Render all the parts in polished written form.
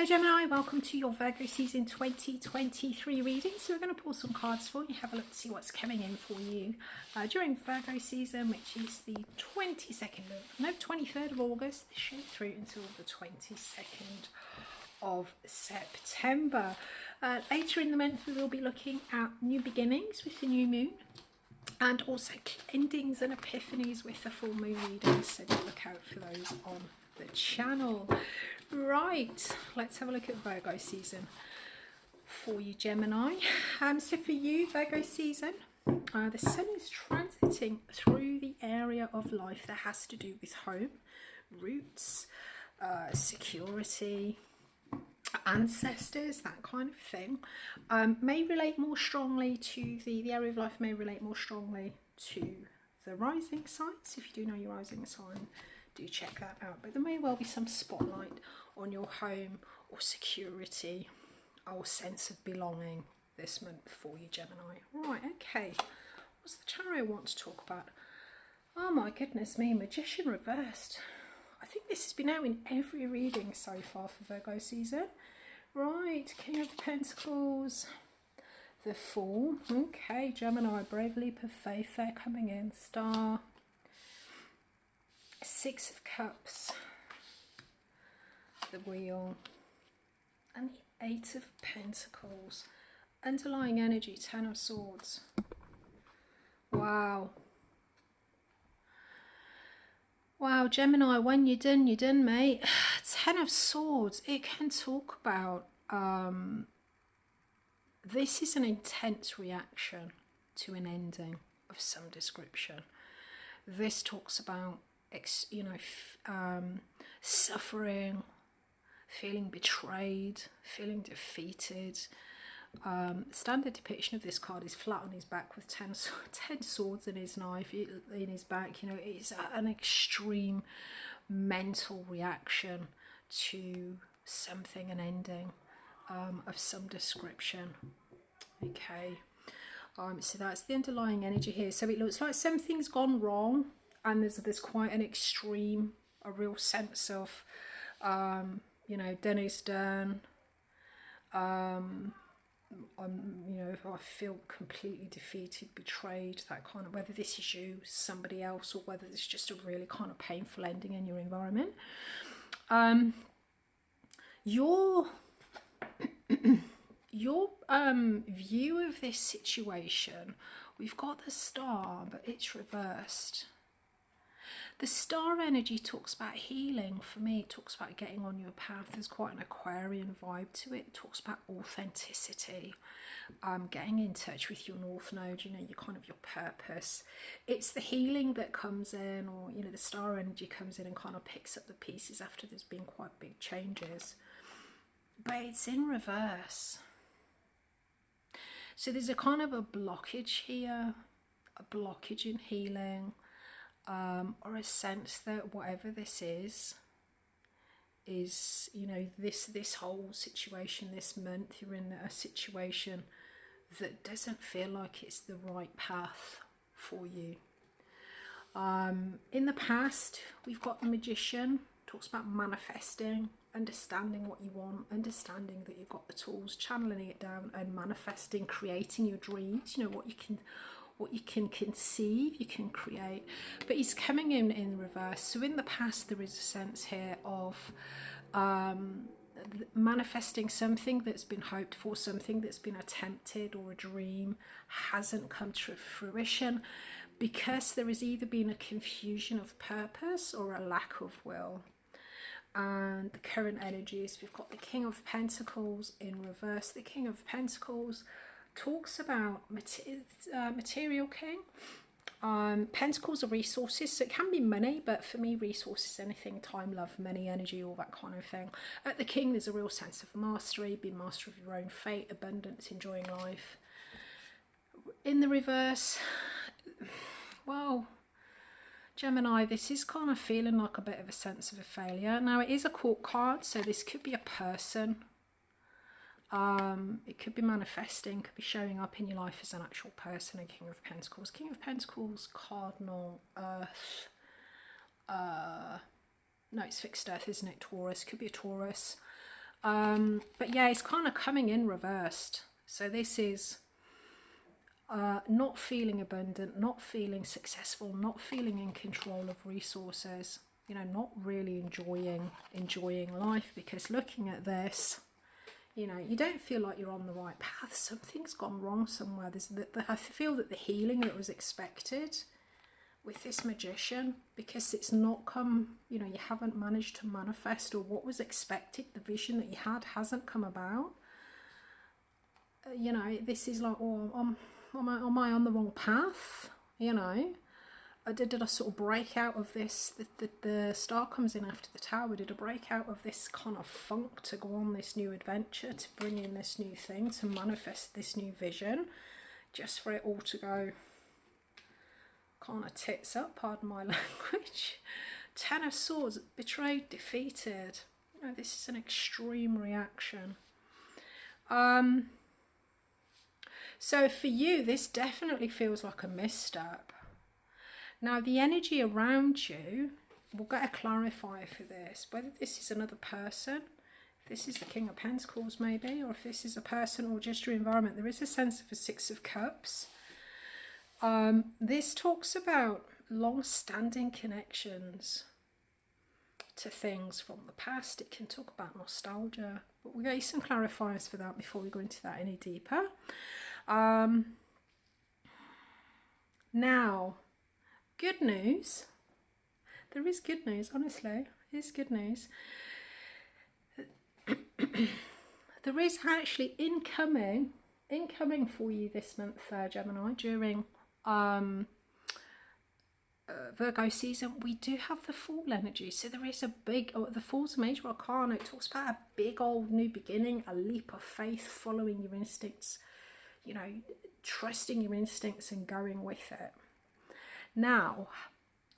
Hello Gemini, welcome to your Virgo season 2023 reading. So we're going to pull some cards for you, have a look to see what's coming in for you during Virgo season, which is the 23rd of August, straight through until the 22nd of September. Later in the month we will be looking at new beginnings with the new moon, and also endings and epiphanies with the full moon readings, so look out for those on the channel. Right, let's have a look at Virgo season for you, Gemini. So for you, Virgo season, the sun is transiting through the area of life that has to do with home, roots, security, ancestors, that kind of thing. May relate more strongly to the area of life, may relate more strongly to the rising signs. If you do know your rising sign, do check that out. But there may well be some spotlight on your home or security or sense of belonging this month for you, Gemini. Right, okay. What's the tarot want to talk about? Oh my goodness me, Magician reversed. I think this has been out in every reading so far for Virgo season. Right, King of Pentacles, the Fool. Okay, Gemini, brave leap of faith there coming in. Star, Six of Cups, the Wheel, and the Eight of Pentacles. Underlying energy, Ten of Swords. Wow. Wow, Gemini, when you're done, mate. Ten of Swords, it can talk about, this is an intense reaction to an ending of some description. This talks about, suffering, feeling betrayed, feeling defeated. Standard depiction of this card is flat on his back with 10 swords and his knife in his back. You know, it's an extreme mental reaction to something, an ending of some description. Okay, so that's the underlying energy here. So it looks like something's gone wrong, and there's quite an extreme, a real sense of, done is done. I feel completely defeated, betrayed, that kind of, whether this is you, somebody else, or whether it's just a really kind of painful ending in your environment. Your view of this situation, we've got the Star, but it's reversed. The Star energy talks about healing. For me, it talks about getting on your path. There's quite an Aquarian vibe to it. It talks about authenticity, getting in touch with your North Node, your kind of your purpose. It's the healing that comes in, or, the Star energy comes in and kind of picks up the pieces after there's been quite big changes. But it's in reverse. So there's a kind of a blockage here, a blockage in healing. Or a sense that whatever this is this whole situation this month, you're in a situation that doesn't feel like it's the right path for you. In the past, we've got the Magician, talks about manifesting, understanding what you want, understanding that you've got the tools, channeling it down and manifesting, creating your dreams, what you can conceive, you can create. But he's coming in reverse. So in the past, there is a sense here of manifesting something that's been hoped for, something that's been attempted, or a dream hasn't come to fruition because there has either been a confusion of purpose or a lack of will. And the current energies, we've got the King of Pentacles in reverse. The King of Pentacles talks about material king. Pentacles are resources, so it can be money, but for me, resources, anything, time, love, money, energy, all that kind of thing. At the King, there's a real sense of mastery, being master of your own fate, abundance, enjoying life. In the reverse, well, Gemini, this is kind of feeling like a bit of a sense of a failure. Now, it is a court card, so this could be a person. It could be manifesting, could be showing up in your life as an actual person. A King of Pentacles. King of Pentacles, Cardinal, Earth. No, it's fixed Earth, isn't it? Taurus. Could be a Taurus. But yeah, it's kind of coming in reversed. So this is not feeling abundant, not feeling successful, not feeling in control of resources, you know, not really enjoying life, because looking at this, you know, you don't feel like you're on the right path. Something's gone wrong somewhere. I feel that the healing that was expected with this Magician, because it's not come, you know, you haven't managed to manifest, or what was expected, the vision that you had hasn't come about. You know, this is like, oh, am I on the wrong path? You know, did I sort of break out of this? The star comes in after the Tower. Did I break out of this kind of funk to go on this new adventure, to bring in this new thing, to manifest this new vision, just for it all to go kind of tits up, pardon my language? Ten of Swords, betrayed, defeated. You know, this is an extreme reaction. So for you, this definitely feels like a misstep. Now, the energy around you, we'll get a clarifier for this, whether this is another person, if this is the King of Pentacles maybe, or if this is a person or just your environment. There is a sense of a Six of Cups. This talks about long-standing connections to things from the past. It can talk about nostalgia, but we'll get you some clarifiers for that before we go into that any deeper. Now, good news. There is good news, honestly. It is good news. There is actually incoming for you this month, Gemini, during Virgo season. We do have the Fool energy. So there is a big, the Fool's a major arcana. It talks about a big old new beginning, a leap of faith, following your instincts, you know, trusting your instincts and going with it. Now,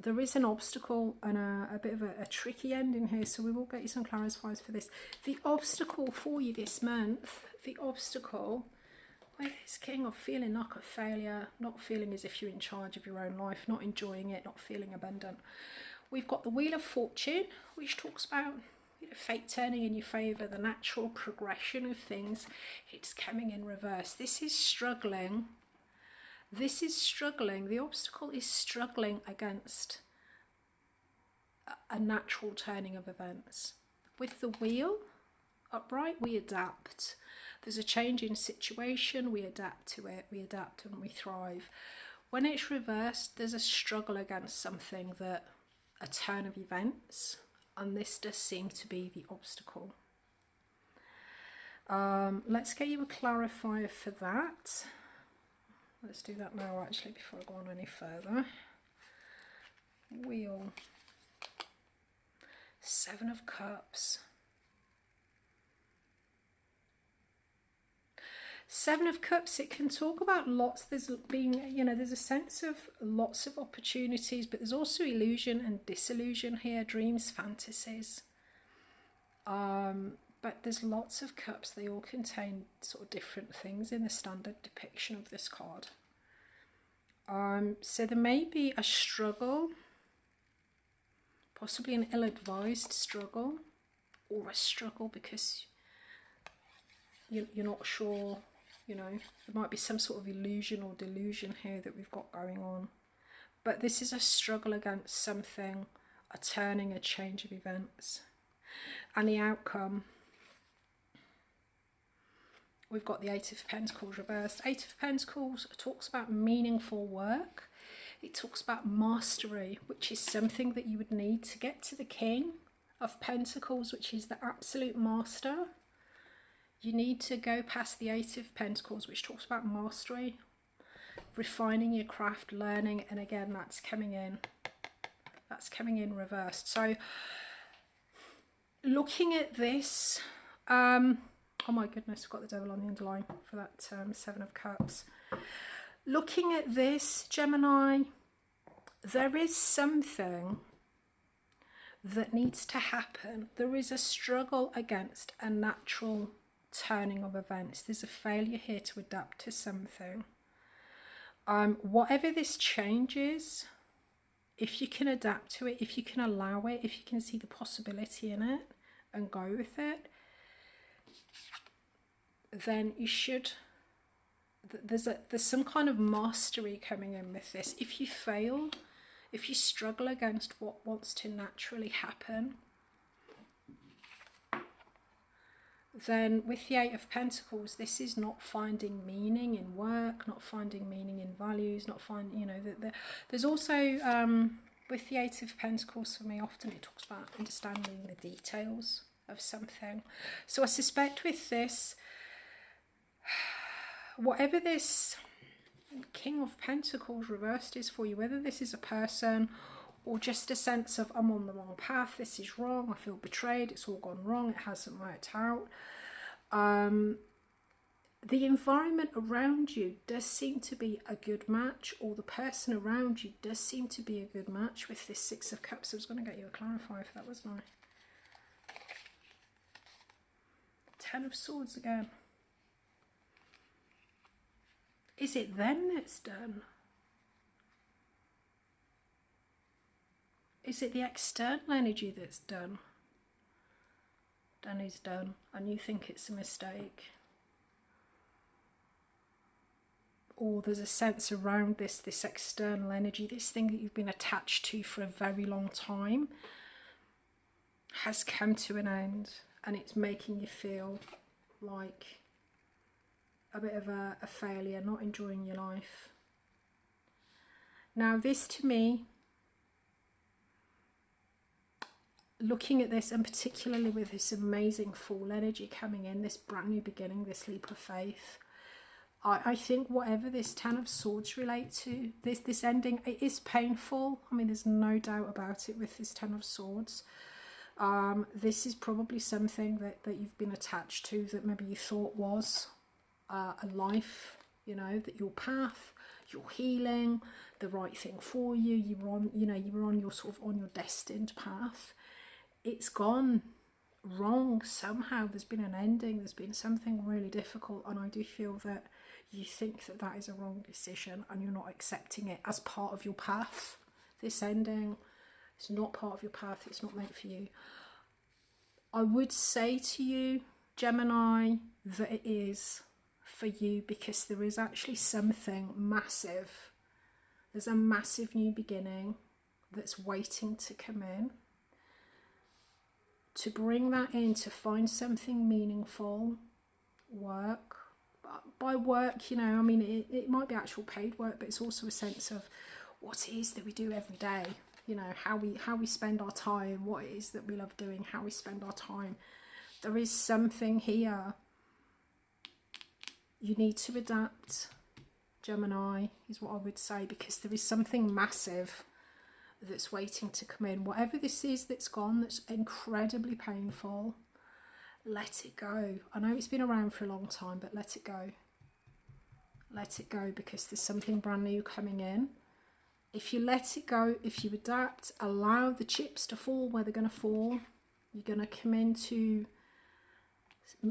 there is an obstacle and a bit of a tricky ending here, so we will get you some clarifiers for this. The obstacle for you this month, the obstacle with this King of feeling like a failure, not feeling as if you're in charge of your own life, not enjoying it, not feeling abundant. We've got the Wheel of Fortune, which talks about, you know, fate turning in your favour, the natural progression of things. It's coming in reverse. This is struggling. This is struggling. The obstacle is struggling against a natural turning of events. With the Wheel upright, we adapt. There's a change in situation, we adapt to it, we adapt and we thrive. When it's reversed, there's a struggle against something, that a turn of events, and this does seem to be the obstacle. Let's get you a clarifier for that. Let's do that now, actually, before I go on any further. Wheel. Seven of Cups. Seven of Cups, it can talk about lots. There's being, you know, there's a sense of lots of opportunities, but there's also illusion and disillusion here, dreams, fantasies. But there's lots of cups. They all contain sort of different things in the standard depiction of this card. So there may be a struggle, possibly an ill-advised struggle, or a struggle because you're not sure, you know, there might be some sort of illusion or delusion here that we've got going on. But this is a struggle against something, a turning, a change of events. And the outcome, we've got the Eight of Pentacles reversed. Eight of Pentacles talks about meaningful work. It talks about mastery, which is something that you would need to get to the King of Pentacles, which is the absolute master. You need to go past the Eight of Pentacles, which talks about mastery, refining your craft, learning, and again, that's coming in. That's coming in reversed. So, looking at this, oh my goodness, we've got the Devil on the underline for that Seven of Cups. Looking at this, Gemini, there is something that needs to happen. There is a struggle against a natural turning of events. There's a failure here to adapt to something. Whatever this change is, if you can adapt to it, if you can allow it, if you can see the possibility in it and go with it, then you should, there's some kind of mastery coming in with this. If you fail, if you struggle against what wants to naturally happen, then with the Eight of Pentacles, this is not finding meaning in work, not finding meaning in values, not finding, you know, there's also, with the Eight of Pentacles, for me, often it talks about understanding the details of something. So I suspect with this, whatever this King of Pentacles reversed is for you, whether this is a person or just a sense of I'm on the wrong path, this is wrong, I feel betrayed, it's all gone wrong, it hasn't worked out. The environment around you does seem to be a good match, or the person around you does seem to be a good match with this Six of Cups. I was going to get you a clarifier for that, wasn't I? Ten of Swords again. Is it them that's done? Is it the external energy that's done? Done is done, and you think it's a mistake. Or there's a sense around this external energy, this thing that you've been attached to for a very long time has come to an end, and it's making you feel like a bit of a failure, not enjoying your life. Now this, to me, looking at this, and particularly with this amazing Fool energy coming in, this brand new beginning, this leap of faith, I think whatever this Ten of Swords relate to, this ending, it is painful. I mean, there's no doubt about it with this Ten of Swords. This is probably something that you've been attached to, that maybe you thought was a life, you know, that your path, your healing, the right thing for you, you were on, you know, you were on your sort of on your destined path. It's gone wrong somehow. There's been an ending, there's been something really difficult, and I do feel that you think that that is a wrong decision and you're not accepting it as part of your path. This ending is not part of your path, it's not meant for you. I would say to you, Gemini, that it is for you, because there is actually something massive. There's a massive new beginning that's waiting to come in. To bring that in, to find something meaningful, work. By work, you know, I mean, it might be actual paid work, but it's also a sense of what it is that we do every day. You know, how we spend our time, what it is that we love doing, how we spend our time. There is something here. You need to adapt, Gemini, is what I would say, because there is something massive that's waiting to come in. Whatever this is that's gone, that's incredibly painful, let it go. I know it's been around for a long time, but let it go. Let it go, because there's something brand new coming in. If you let it go, if you adapt, allow the chips to fall where they're going to fall, you're going to come into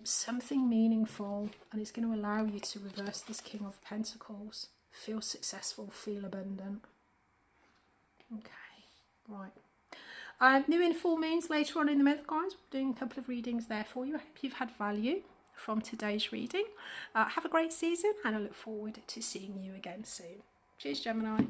something meaningful, and it's going to allow you to reverse this King of Pentacles. Feel successful, feel abundant. Okay, right. New in full moons later on in the month, guys. We're doing a couple of readings there for you. I hope you've had value from today's reading. Have a great season, and I look forward to seeing you again soon. Cheers, Gemini.